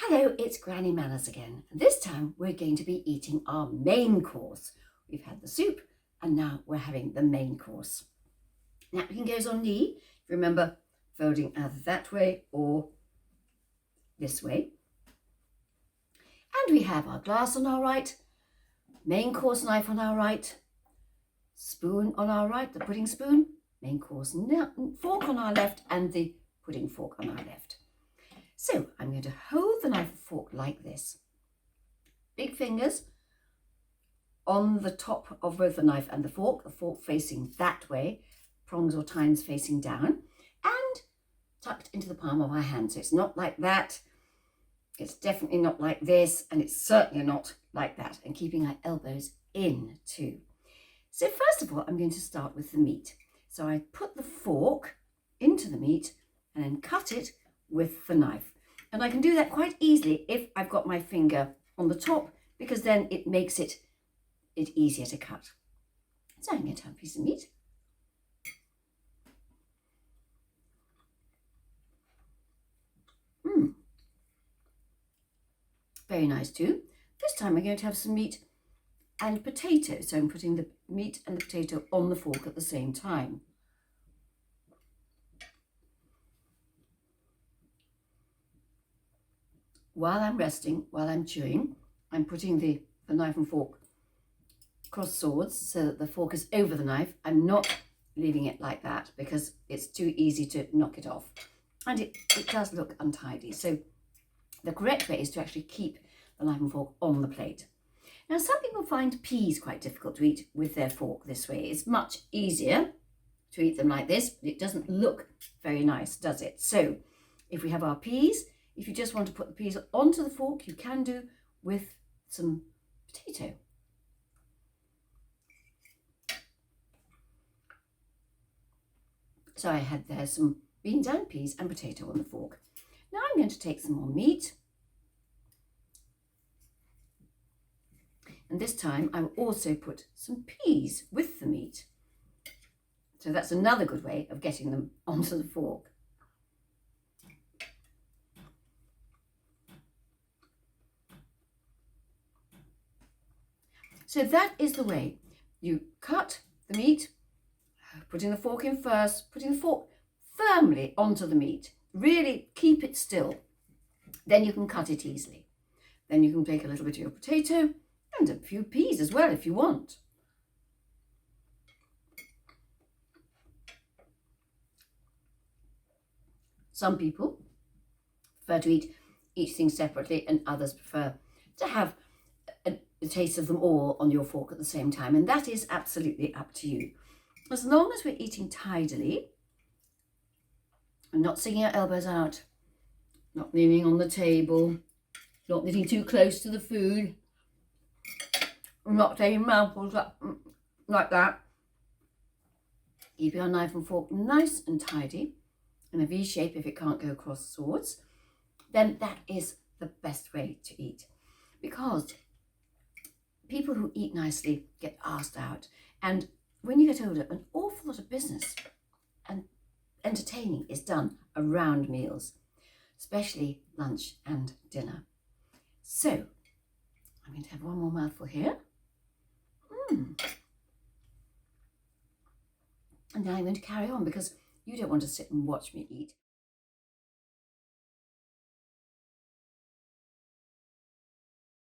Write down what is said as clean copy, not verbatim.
Hello, it's Granny Manners again. And this time we're going to be eating our main course. We've had the soup and now we're having the main course. Napkin goes on knee. Remember, folding either that way or this way. And we have our glass on our right, main course knife on our right, spoon on our right, the pudding spoon, main course fork on our left, and the pudding fork on our left. So I'm going to hold the knife and fork like this. Big fingers on the top of both the knife and the fork facing that way, prongs or tines facing down, and tucked into the palm of our hand. So it's not like that, it's definitely not like this, and it's certainly not like that, and keeping our elbows in too. So first of all, I'm going to start with the meat. So I put the fork into the meat and then cut it with the knife. And I can do that quite easily if I've got my finger on the top, because then it makes it easier to cut. So I'm going to have a piece of meat. Very nice too. This time I'm going to have some meat and potato. So I'm putting the meat and the potato on the fork at the same time. While I'm resting, while I'm chewing, I'm putting the knife and fork cross swords so that the fork is over the knife. I'm not leaving it like that because it's too easy to knock it off. And it does look untidy. So the correct way is to actually keep the knife and fork on the plate. Now, some people find peas quite difficult to eat with their fork this way. It's much easier to eat them like this, but it doesn't look very nice, does it? So if we have our peas, if you just want to put the peas onto the fork, you can do with some potato. So I had there some beans and peas and potato on the fork. Now I'm going to take some more meat. And this time I will also put some peas with the meat. So that's another good way of getting them onto the fork. So that is the way you cut the meat, putting the fork in first, putting the fork firmly onto the meat. Really keep it still. Then you can cut it easily. Then you can take a little bit of your potato and a few peas as well if you want. Some people prefer to eat each thing separately, and others prefer to have a taste of them all on your fork at the same time, and that is absolutely up to you. As long as we're eating tidily and not sticking our elbows out, not leaning on the table, not getting too close to the food, not taking mouthfuls like that, keeping our knife and fork nice and tidy in a V shape if it can't go across swords, then that is the best way to eat. Because people who eat nicely get asked out, and when you get older, an awful lot of business and entertaining is done around meals, especially lunch and dinner. So I'm going to have one more mouthful here. And then I'm going to carry on because you don't want to sit and watch me eat.